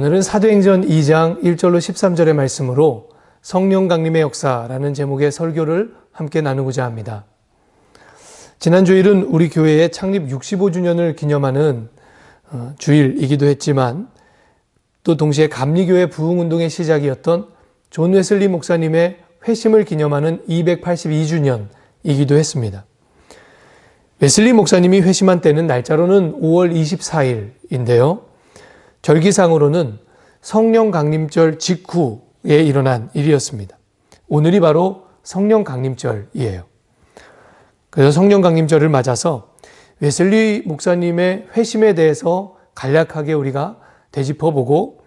오늘은 사도행전 2장 1절로 13절의 말씀으로 성령 강림의 역사라는 제목의 설교를 함께 나누고자 합니다. 지난 주일은 우리 교회의 창립 65주년을 기념하는 주일이기도 했지만 또 동시에 감리교회 부흥운동의 시작이었던 존 웨슬리 목사님의 회심을 기념하는 282주년이기도 했습니다. 웨슬리 목사님이 회심한 때는 날짜로는 5월 24일인데요. 절기상으로는 성령 강림절 직후에 일어난 일이었습니다. 오늘이 바로 성령 강림절이에요. 그래서 성령 강림절을 맞아서 웨슬리 목사님의 회심에 대해서 간략하게 우리가 되짚어보고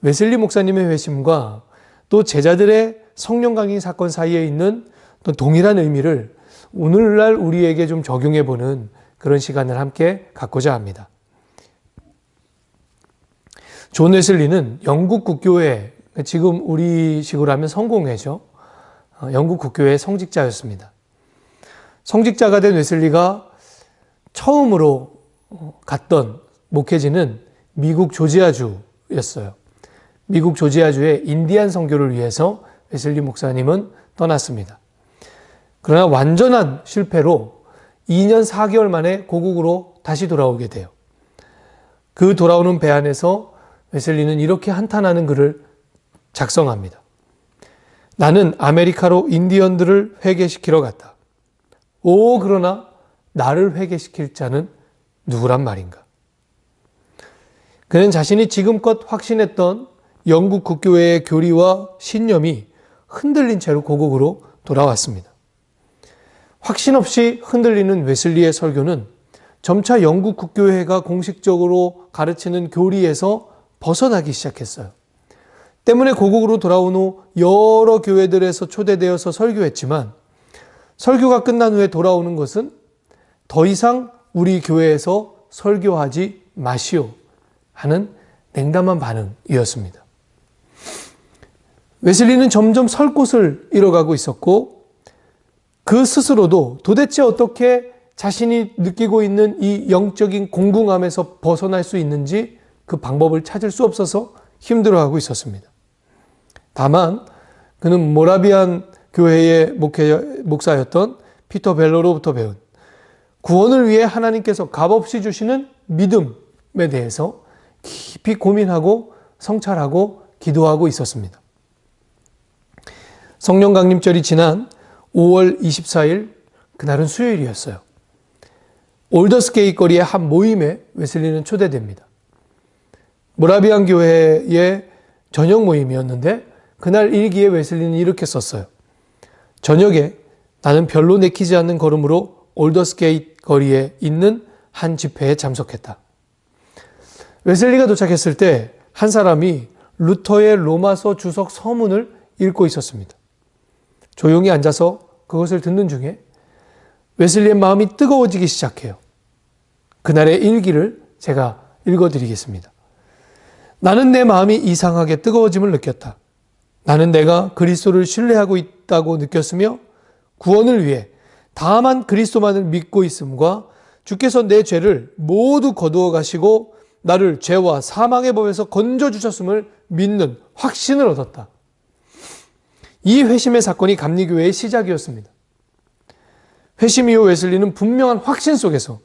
웨슬리 목사님의 회심과 또 제자들의 성령 강림 사건 사이에 있는 또 동일한 의미를 오늘날 우리에게 좀 적용해보는 그런 시간을 함께 갖고자 합니다. 존 웨슬리는 영국 국교회, 지금 우리식으로 하면 성공회죠. 영국 국교회의 성직자였습니다. 성직자가 된 웨슬리가 처음으로 갔던 목회지는 미국 조지아주였어요. 미국 조지아주의 인디안 선교를 위해서 웨슬리 목사님은 떠났습니다. 그러나 완전한 실패로 2년 4개월 만에 고국으로 다시 돌아오게 돼요. 그 돌아오는 배 안에서 웨슬리는 이렇게 한탄하는 글을 작성합니다. 나는 아메리카로 인디언들을 회개시키러 갔다. 그러나 나를 회개시킬 자는 누구란 말인가? 그는 자신이 지금껏 확신했던 영국 국교회의 교리와 신념이 흔들린 채로 고국으로 돌아왔습니다. 확신 없이 흔들리는 웨슬리의 설교는 점차 영국 국교회가 공식적으로 가르치는 교리에서 벗어나기 시작했어요. 때문에 고국으로 돌아온 후 여러 교회들에서 초대되어서 설교했지만 설교가 끝난 후에 돌아오는 것은 더 이상 우리 교회에서 설교하지 마시오 하는 냉담한 반응이었습니다. 웨슬리는 점점 설 곳을 잃어가고 있었고 그 스스로도 도대체 어떻게 자신이 느끼고 있는 이 영적인 공궁함에서 벗어날 수 있는지 그 방법을 찾을 수 없어서 힘들어하고 있었습니다. 다만 그는 모라비안 교회의 목사였던 피터 벨로로부터 배운 구원을 위해 하나님께서 값없이 주시는 믿음에 대해서 깊이 고민하고 성찰하고 기도하고 있었습니다. 성령 강림절이 지난 5월 24일 그날은 수요일이었어요. 올더스게이트 거리의 한 모임에 웨슬리는 초대됩니다. 모라비안 교회의 저녁 모임이었는데 그날 일기에 웨슬리는 이렇게 썼어요. 저녁에 나는 별로 내키지 않는 걸음으로 올더스게이트 거리에 있는 한 집회에 참석했다. 웨슬리가 도착했을 때 한 사람이 루터의 로마서 주석 서문을 읽고 있었습니다. 조용히 앉아서 그것을 듣는 중에 웨슬리의 마음이 뜨거워지기 시작해요. 그날의 일기를 제가 읽어드리겠습니다. 나는 내 마음이 이상하게 뜨거워짐을 느꼈다. 나는 내가 그리스도를 신뢰하고 있다고 느꼈으며 구원을 위해 다만 그리스도만을 믿고 있음과 주께서 내 죄를 모두 거두어 가시고 나를 죄와 사망의 법에서 건져주셨음을 믿는 확신을 얻었다. 이 회심의 사건이 감리교회의 시작이었습니다. 회심 이후 웨슬리는 분명한 확신 속에서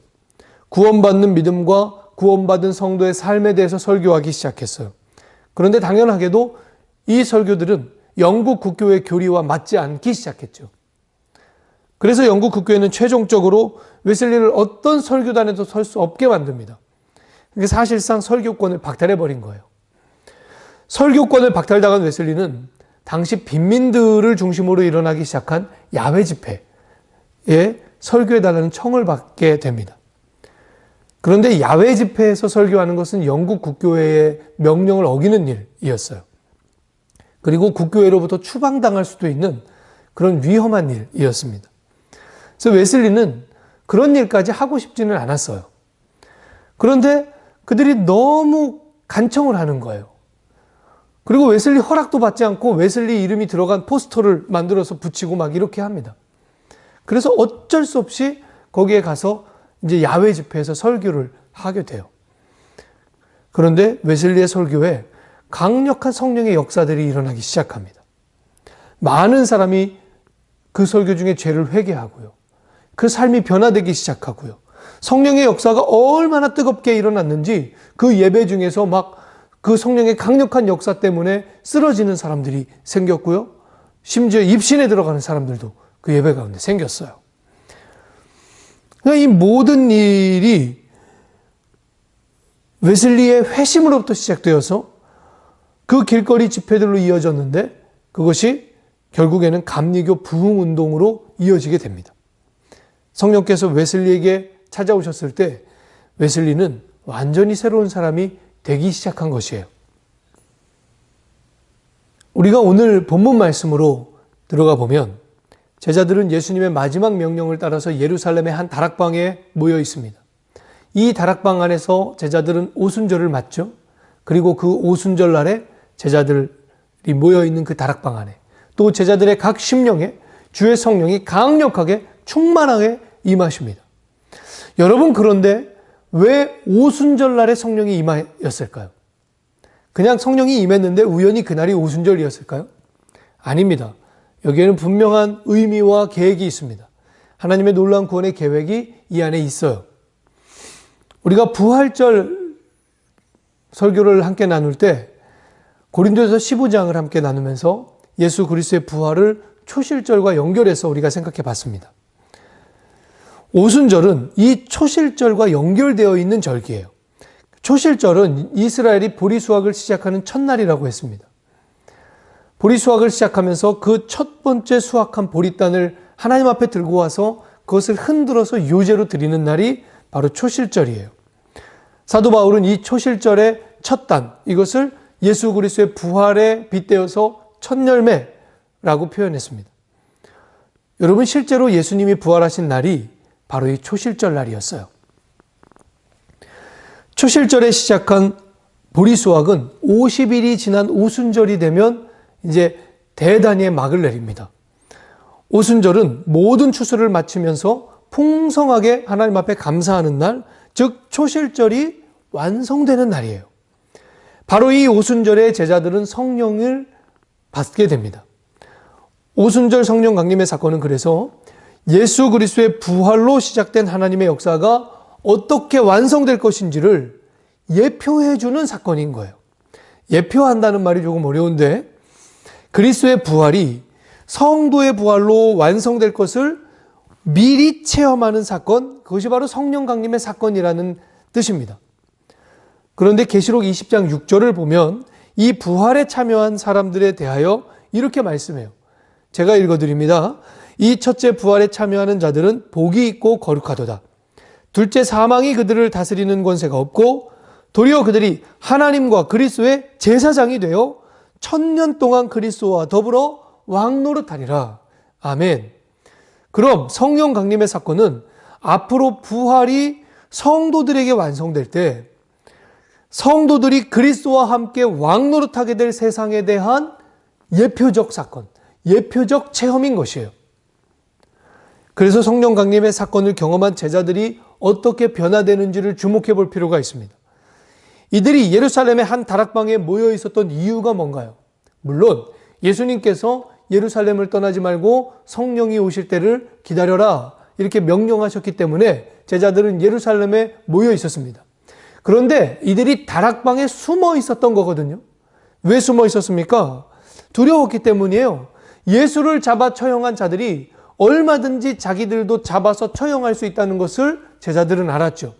구원받는 믿음과 구원받은 성도의 삶에 대해서 설교하기 시작했어요. 그런데 당연하게도 이 설교들은 영국 국교의 교리와 맞지 않기 시작했죠. 그래서 영국 국교회는 최종적으로 웨슬리를 어떤 설교단에도 설 수 없게 만듭니다. 사실상 설교권을 박탈해버린 거예요. 설교권을 박탈당한 웨슬리는 당시 빈민들을 중심으로 일어나기 시작한 야외 집회에 설교해달라는 청을 받게 됩니다. 그런데 야외 집회에서 설교하는 것은 영국 국교회의 명령을 어기는 일이었어요. 그리고 국교회로부터 추방당할 수도 있는 그런 위험한 일이었습니다. 그래서 웨슬리는 그런 일까지 하고 싶지는 않았어요. 그런데 그들이 너무 간청을 하는 거예요. 그리고 웨슬리 허락도 받지 않고 웨슬리 이름이 들어간 포스터를 만들어서 붙이고 막 이렇게 합니다. 그래서 어쩔 수 없이 거기에 가서 이제 야외 집회에서 설교를 하게 돼요. 그런데 웨슬리의 설교에 강력한 성령의 역사들이 일어나기 시작합니다. 많은 사람이 그 설교 중에 죄를 회개하고요. 그 삶이 변화되기 시작하고요. 성령의 역사가 얼마나 뜨겁게 일어났는지 그 예배 중에서 막 그 성령의 강력한 역사 때문에 쓰러지는 사람들이 생겼고요. 심지어 입신에 들어가는 사람들도 그 예배 가운데 생겼어요. 그러니까 이 모든 일이 웨슬리의 회심으로부터 시작되어서 그 길거리 집회들로 이어졌는데 그것이 결국에는 감리교 부흥운동으로 이어지게 됩니다. 성령께서 웨슬리에게 찾아오셨을 때 웨슬리는 완전히 새로운 사람이 되기 시작한 것이에요. 우리가 오늘 본문 말씀으로 들어가 보면 제자들은 예수님의 마지막 명령을 따라서 예루살렘의 한 다락방에 모여 있습니다. 이 다락방 안에서 제자들은 오순절을 맞죠. 그리고 그 오순절 날에 제자들이 모여 있는 그 다락방 안에 또 제자들의 각 심령에 주의 성령이 강력하게 충만하게 임하십니다. 여러분, 그런데 왜 오순절 날에 성령이 임하였을까요? 그냥 성령이 임했는데 우연히 그날이 오순절이었을까요? 아닙니다. 여기에는 분명한 의미와 계획이 있습니다. 하나님의 놀라운 구원의 계획이 이 안에 있어요. 우리가 부활절 설교를 함께 나눌 때 고린도서 15장을 함께 나누면서 예수 그리스도의 부활을 초실절과 연결해서 우리가 생각해 봤습니다. 오순절은 이 초실절과 연결되어 있는 절기예요. 초실절은 이스라엘이 보리 수확을 시작하는 첫날이라고 했습니다. 보리 수확을 시작하면서 그 첫 번째 수확한 보리단을 하나님 앞에 들고 와서 그것을 흔들어서 요제로 드리는 날이 바로 초실절이에요. 사도 바울은 이 초실절의 첫 단, 이것을 예수 그리스도의 부활에 빗대어서 첫 열매라고 표현했습니다. 여러분, 실제로 예수님이 부활하신 날이 바로 이 초실절 날이었어요. 초실절에 시작한 보리 수확은 50일이 지난 오순절이 되면 이제 대단히의 막을 내립니다. 오순절은 모든 추수를 마치면서 풍성하게 하나님 앞에 감사하는 날, 즉 초실절이 완성되는 날이에요. 바로 이 오순절에 제자들은 성령을 받게 됩니다. 오순절 성령 강림의 사건은 그래서 예수 그리스도의 부활로 시작된 하나님의 역사가 어떻게 완성될 것인지를 예표해 주는 사건인 거예요. 예표한다는 말이 조금 어려운데 그리스도의 부활이 성도의 부활로 완성될 것을 미리 체험하는 사건, 그것이 바로 성령 강림의 사건이라는 뜻입니다. 그런데 계시록 20장 6절을 보면 이 부활에 참여한 사람들에 대하여 이렇게 말씀해요. 제가 읽어드립니다. 이 첫째 부활에 참여하는 자들은 복이 있고 거룩하도다. 둘째 사망이 그들을 다스리는 권세가 없고 도리어 그들이 하나님과 그리스도의 제사장이 되어 1000년 동안 그리스도와 더불어 왕노릇하리라. 아멘. 그럼 성령 강림의 사건은 앞으로 부활이 성도들에게 완성될 때 성도들이 그리스도와 함께 왕노릇하게 될 세상에 대한 예표적 사건, 예표적 체험인 것이에요. 그래서 성령 강림의 사건을 경험한 제자들이 어떻게 변화되는지를 주목해 볼 필요가 있습니다. 이들이 예루살렘의 한 다락방에 모여 있었던 이유가 뭔가요? 물론 예수님께서 예루살렘을 떠나지 말고 성령이 오실 때를 기다려라 이렇게 명령하셨기 때문에 제자들은 예루살렘에 모여 있었습니다. 그런데 이들이 다락방에 숨어 있었던 거거든요. 왜 숨어 있었습니까? 두려웠기 때문이에요. 예수를 잡아 처형한 자들이 얼마든지 자기들도 잡아서 처형할 수 있다는 것을 제자들은 알았죠.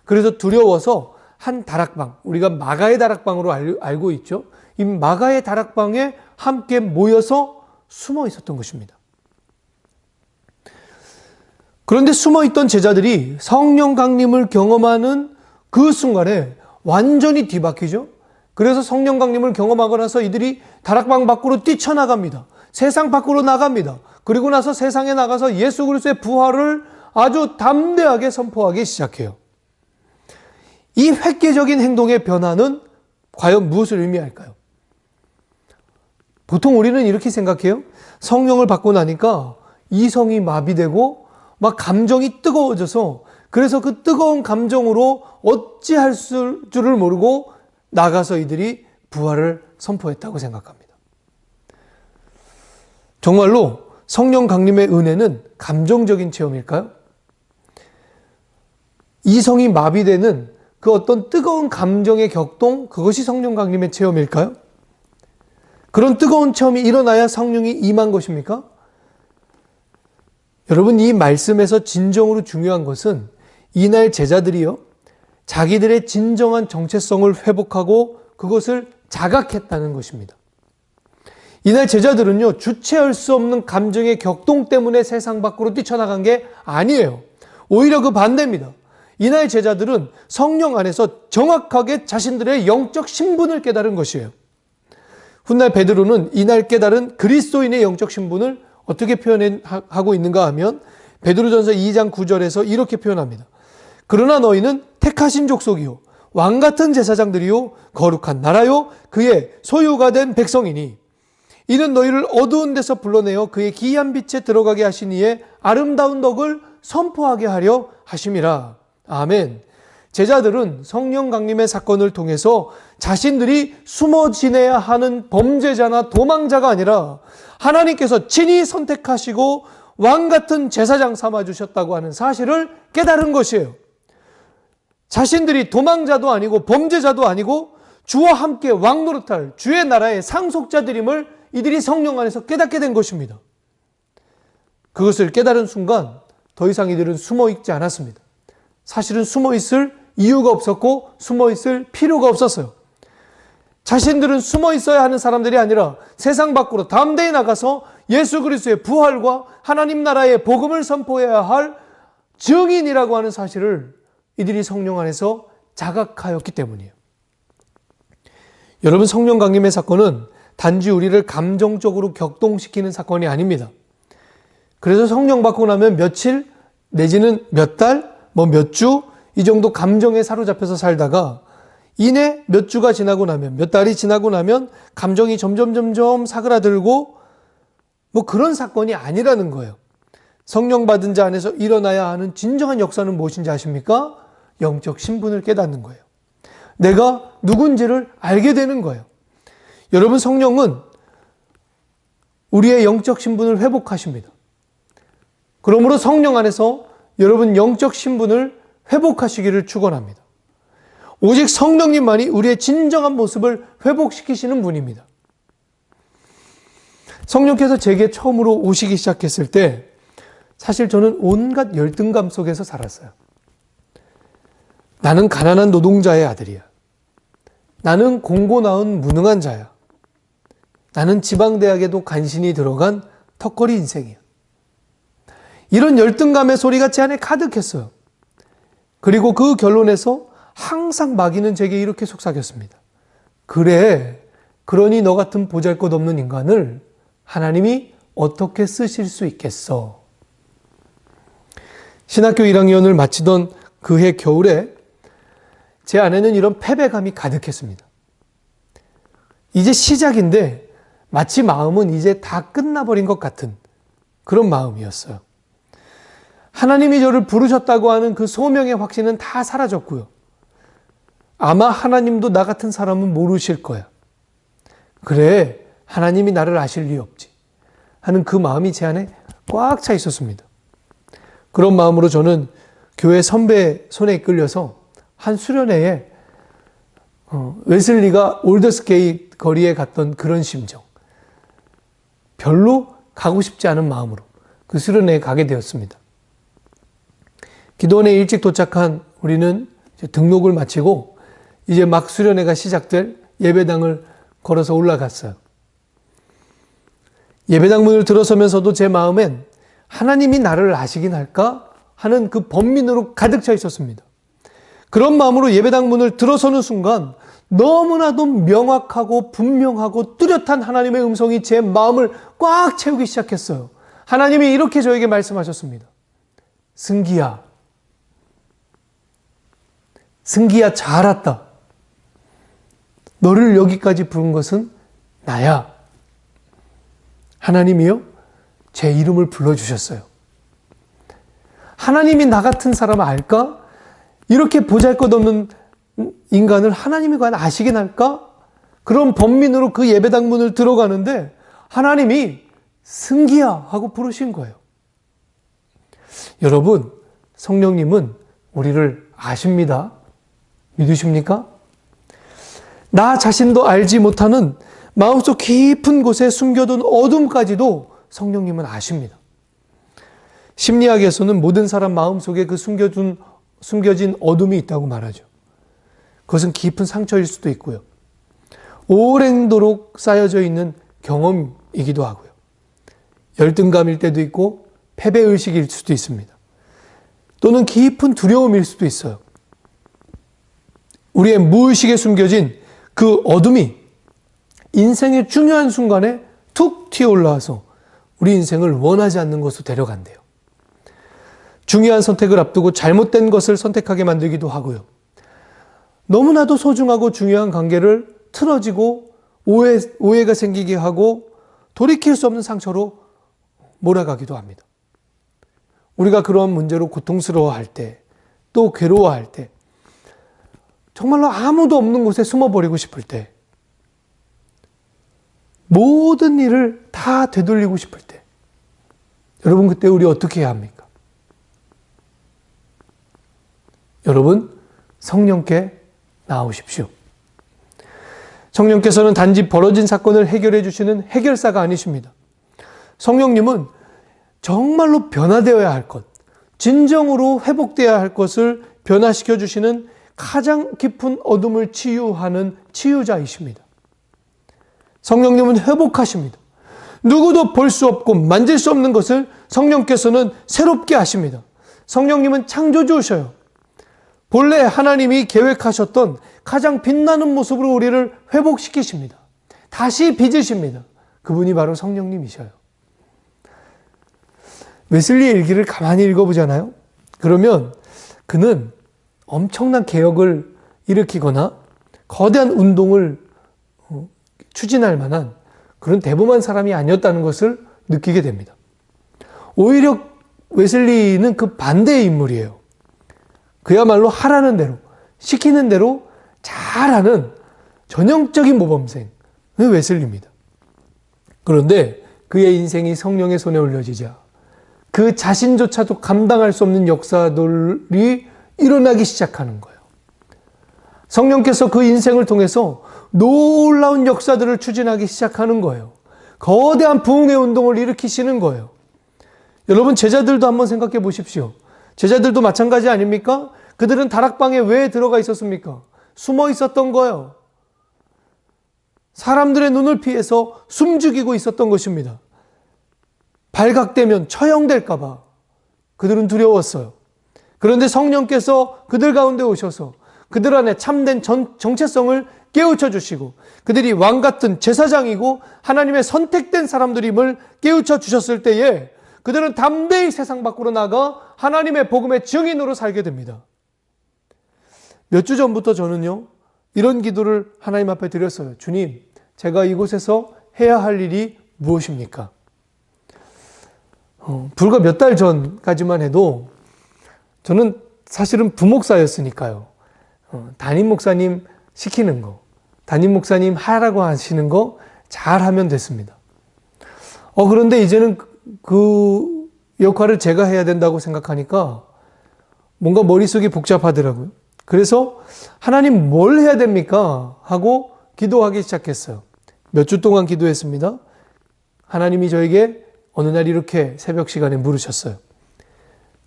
그래서 두려워서 한 다락방, 우리가 마가의 다락방으로 알고 있죠. 이 마가의 다락방에 함께 모여서 숨어 있었던 것입니다. 그런데 숨어 있던 제자들이 성령 강림을 경험하는 그 순간에 완전히 뒤바뀌죠. 그래서 성령 강림을 경험하고 나서 이들이 다락방 밖으로 뛰쳐나갑니다. 세상 밖으로 나갑니다. 그리고 나서 세상에 나가서 예수 그리스도의 부활을 아주 담대하게 선포하기 시작해요. 이 획기적인 행동의 변화는 과연 무엇을 의미할까요? 보통 우리는 이렇게 생각해요. 성령을 받고 나니까 이성이 마비되고 막 감정이 뜨거워져서 그래서 그 뜨거운 감정으로 어찌할 줄을 모르고 나가서 이들이 부활을 선포했다고 생각합니다. 정말로 성령 강림의 은혜는 감정적인 체험일까요? 이성이 마비되는 그 어떤 뜨거운 감정의 격동, 그것이 성령 강림의 체험일까요? 그런 뜨거운 체험이 일어나야 성령이 임한 것입니까? 여러분, 이 말씀에서 진정으로 중요한 것은 이날 제자들이요, 자기들의 진정한 정체성을 회복하고 그것을 자각했다는 것입니다. 이날 제자들은요, 주체할 수 없는 감정의 격동 때문에 세상 밖으로 뛰쳐나간 게 아니에요. 오히려 그 반대입니다. 이날 제자들은 성령 안에서 정확하게 자신들의 영적 신분을 깨달은 것이에요. 훗날 베드로는 이날 깨달은 그리스도인의 영적 신분을 어떻게 표현하고 있는가 하면 베드로전서 2장 9절에서 이렇게 표현합니다. 그러나 너희는 택하신 족속이요 왕같은 제사장들이요 거룩한 나라요 그의 소유가 된 백성이니 이는 너희를 어두운 데서 불러내어 그의 기이한 빛에 들어가게 하신 이의 아름다운 덕을 선포하게 하려 하심이라. 아멘. 제자들은 성령 강림의 사건을 통해서 자신들이 숨어 지내야 하는 범죄자나 도망자가 아니라 하나님께서 친히 선택하시고 왕같은 제사장 삼아주셨다고 하는 사실을 깨달은 것이에요. 자신들이 도망자도 아니고 범죄자도 아니고 주와 함께 왕노릇할 주의 나라의 상속자들임을 이들이 성령 안에서 깨닫게 된 것입니다. 그것을 깨달은 순간 더 이상 이들은 숨어 있지 않았습니다. 사실은 숨어 있을 이유가 없었고 숨어 있을 필요가 없었어요. 자신들은 숨어 있어야 하는 사람들이 아니라 세상 밖으로 담대히 나가서 예수 그리스도의 부활과 하나님 나라의 복음을 선포해야 할 증인이라고 하는 사실을 이들이 성령 안에서 자각하였기 때문이에요. 여러분, 성령 강림의 사건은 단지 우리를 감정적으로 격동시키는 사건이 아닙니다. 그래서 성령 받고 나면 며칠 내지는 몇 달, 몇 주 이 정도 감정에 사로잡혀서 살다가 이내 몇 주가 지나고 나면 몇 달이 지나고 나면 감정이 점점 사그라들고 그런 사건이 아니라는 거예요. 성령 받은 자 안에서 일어나야 하는 진정한 역사는 무엇인지 아십니까? 영적 신분을 깨닫는 거예요. 내가 누군지를 알게 되는 거예요. 여러분, 성령은 우리의 영적 신분을 회복하십니다. 그러므로 성령 안에서 여러분 영적 신분을 회복하시기를 축원합니다. 오직 성령님만이 우리의 진정한 모습을 회복시키시는 분입니다. 성령께서 제게 처음으로 오시기 시작했을 때 사실 저는 온갖 열등감 속에서 살았어요. 나는 가난한 노동자의 아들이야. 나는 공고 나온 무능한 자야. 나는 지방대학에도 간신히 들어간 턱걸이 인생이야. 이런 열등감의 소리가 제 안에 가득했어요. 그리고 그 결론에서 항상 마귀는 제게 이렇게 속삭였습니다. 그래, 그러니 너 같은 보잘것없는 인간을 하나님이 어떻게 쓰실 수 있겠어? 신학교 1학년을 마치던 그해 겨울에 제 안에는 이런 패배감이 가득했습니다. 이제 시작인데 마치 마음은 이제 다 끝나버린 것 같은 그런 마음이었어요. 하나님이 저를 부르셨다고 하는 그 소명의 확신은 다 사라졌고요. 아마 하나님도 나 같은 사람은 모르실 거야. 그래, 하나님이 나를 아실 리 없지 하는 그 마음이 제 안에 꽉 차 있었습니다. 그런 마음으로 저는 교회 선배 손에 이끌려서 한 수련회에 웨슬리가 올더스게이 거리에 갔던 그런 심정, 별로 가고 싶지 않은 마음으로 그 수련회에 가게 되었습니다. 기도원에 일찍 도착한 우리는 등록을 마치고 이제 막 수련회가 시작될 예배당을 걸어서 올라갔어요. 예배당 문을 들어서면서도 제 마음엔 하나님이 나를 아시긴 할까 하는 그 번민으로 가득 차 있었습니다. 그런 마음으로 예배당 문을 들어서는 순간 너무나도 명확하고 분명하고 뚜렷한 하나님의 음성이 제 마음을 꽉 채우기 시작했어요. 하나님이 이렇게 저에게 말씀하셨습니다. 승기야, 잘 왔다. 너를 여기까지 부른 것은 나야. 하나님이요, 제 이름을 불러주셨어요. 하나님이 나 같은 사람을 알까? 이렇게 보잘것없는 인간을 하나님이 과연 아시긴 할까? 그런 범민으로 그 예배당 문을 들어가는데 하나님이 승기야 하고 부르신 거예요. 여러분, 성령님은 우리를 아십니다. 믿으십니까? 나 자신도 알지 못하는 마음속 깊은 곳에 숨겨둔 어둠까지도 성령님은 아십니다. 심리학에서는 모든 사람 마음속에 그 숨겨진 어둠이 있다고 말하죠. 그것은 깊은 상처일 수도 있고요. 오랜도록 쌓여져 있는 경험이기도 하고요. 열등감일 때도 있고 패배의식일 수도 있습니다. 또는 깊은 두려움일 수도 있어요. 우리의 무의식에 숨겨진 그 어둠이 인생의 중요한 순간에 툭 튀어올라와서 우리 인생을 원하지 않는 곳으로 데려간대요. 중요한 선택을 앞두고 잘못된 것을 선택하게 만들기도 하고요. 너무나도 소중하고 중요한 관계를 틀어지고 오해가 생기게 하고 돌이킬 수 없는 상처로 몰아가기도 합니다. 우리가 그런 문제로 고통스러워할 때, 또 괴로워할 때, 정말로 아무도 없는 곳에 숨어버리고 싶을 때, 모든 일을 다 되돌리고 싶을 때, 여러분 그때 우리 어떻게 해야 합니까? 여러분, 성령께 나오십시오. 성령께서는 단지 벌어진 사건을 해결해 주시는 해결사가 아니십니다. 성령님은 정말로 변화되어야 할 것, 진정으로 회복되어야 할 것을 변화시켜 주시는 가장 깊은 어둠을 치유하는 치유자이십니다. 성령님은 회복하십니다. 누구도 볼 수 없고 만질 수 없는 것을 성령께서는 새롭게 하십니다. 성령님은 창조주셔요. 본래 하나님이 계획하셨던 가장 빛나는 모습으로 우리를 회복시키십니다. 다시 빚으십니다. 그분이 바로 성령님이셔요. 웨슬리의 일기를 가만히 읽어보잖아요. 그러면 그는 엄청난 개혁을 일으키거나 거대한 운동을 추진할 만한 그런 대범한 사람이 아니었다는 것을 느끼게 됩니다. 오히려 웨슬리는 그 반대의 인물이에요. 그야말로 하라는 대로, 시키는 대로 잘하는 전형적인 모범생, 웨슬리입니다. 그런데 그의 인생이 성령의 손에 올려지자 그 자신조차도 감당할 수 없는 역사들이 일어나기 시작하는 거예요. 성령께서 그 인생을 통해서 놀라운 역사들을 추진하기 시작하는 거예요. 거대한 부흥의 운동을 일으키시는 거예요. 여러분, 제자들도 한번 생각해 보십시오. 제자들도 마찬가지 아닙니까? 그들은 다락방에 왜 들어가 있었습니까? 숨어 있었던 거예요. 사람들의 눈을 피해서 숨죽이고 있었던 것입니다. 발각되면 처형될까 봐 그들은 두려웠어요. 그런데 성령께서 그들 가운데 오셔서 그들 안에 참된 정체성을 깨우쳐 주시고 그들이 왕 같은 제사장이고 하나님의 선택된 사람들임을 깨우쳐 주셨을 때에 그들은 담대히 세상 밖으로 나가 하나님의 복음의 증인으로 살게 됩니다. 몇 주 전부터 저는요, 이런 기도를 하나님 앞에 드렸어요. 주님, 제가 이곳에서 해야 할 일이 무엇입니까? 불과 몇 달 전까지만 해도 저는 사실은 부목사였으니까요. 담임 목사님 시키는 거, 담임 목사님 하라고 하시는 거 잘하면 됐습니다. 그런데 이제는 그 역할을 제가 해야 된다고 생각하니까 뭔가 머릿속이 복잡하더라고요. 그래서 하나님 뭘 해야 됩니까? 하고 기도하기 시작했어요. 몇 주 동안 기도했습니다. 하나님이 저에게 어느 날 이렇게 새벽 시간에 물으셨어요.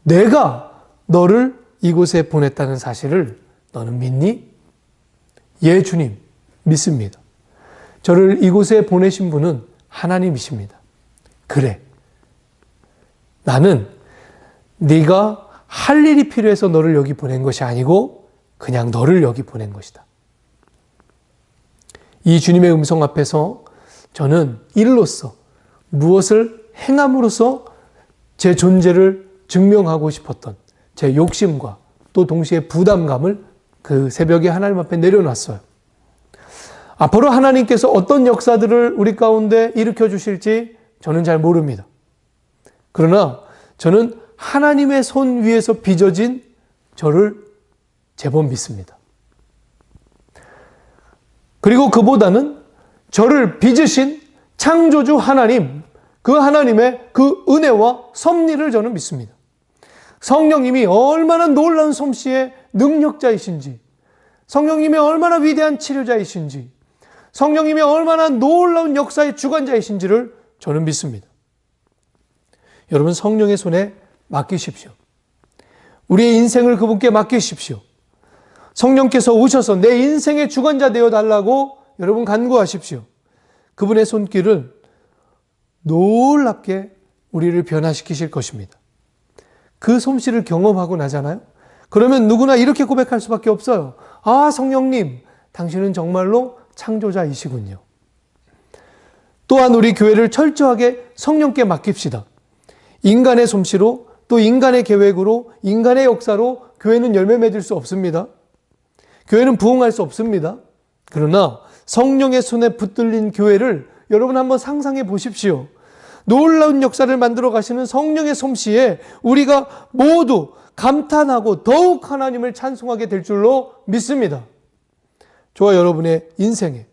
내가 너를 이곳에 보냈다는 사실을 너는 믿니? 예, 주님, 믿습니다. 저를 이곳에 보내신 분은 하나님이십니다. 그래. 나는 네가 할 일이 필요해서 너를 여기 보낸 것이 아니고 그냥 너를 여기 보낸 것이다. 이 주님의 음성 앞에서 저는 일로서 무엇을 행함으로써 제 존재를 증명하고 싶었던 제 욕심과 또 동시에 부담감을 그 새벽에 하나님 앞에 내려놨어요. 앞으로 하나님께서 어떤 역사들을 우리 가운데 일으켜 주실지 저는 잘 모릅니다. 그러나 저는 하나님의 손 위에서 빚어진 저를 제법 믿습니다. 그리고 그보다는 저를 빚으신 창조주 하나님, 그 하나님의 그 은혜와 섭리를 저는 믿습니다. 성령님이 얼마나 놀라운 솜씨의 능력자이신지, 성령님이 얼마나 위대한 치료자이신지, 성령님이 얼마나 놀라운 역사의 주관자이신지를 저는 믿습니다. 여러분, 성령의 손에 맡기십시오. 우리의 인생을 그분께 맡기십시오. 성령께서 오셔서 내 인생의 주관자 되어 달라고 여러분 간구하십시오. 그분의 손길을 놀랍게 우리를 변화시키실 것입니다. 그 솜씨를 경험하고 나잖아요. 그러면 누구나 이렇게 고백할 수밖에 없어요. 아, 성령님, 당신은 정말로 창조자이시군요. 또한 우리 교회를 철저하게 성령께 맡깁시다. 인간의 솜씨로, 또 인간의 계획으로, 인간의 역사로 교회는 열매 맺을 수 없습니다. 교회는 부흥할 수 없습니다. 그러나 성령의 손에 붙들린 교회를 여러분 한번 상상해 보십시오. 놀라운 역사를 만들어 가시는 성령의 솜씨에 우리가 모두 감탄하고 더욱 하나님을 찬송하게 될 줄로 믿습니다. 저와 여러분의 인생에,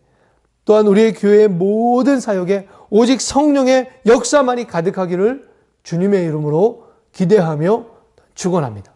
또한 우리의 교회의 모든 사역에 오직 성령의 역사만이 가득하기를 주님의 이름으로 기대하며 축원합니다.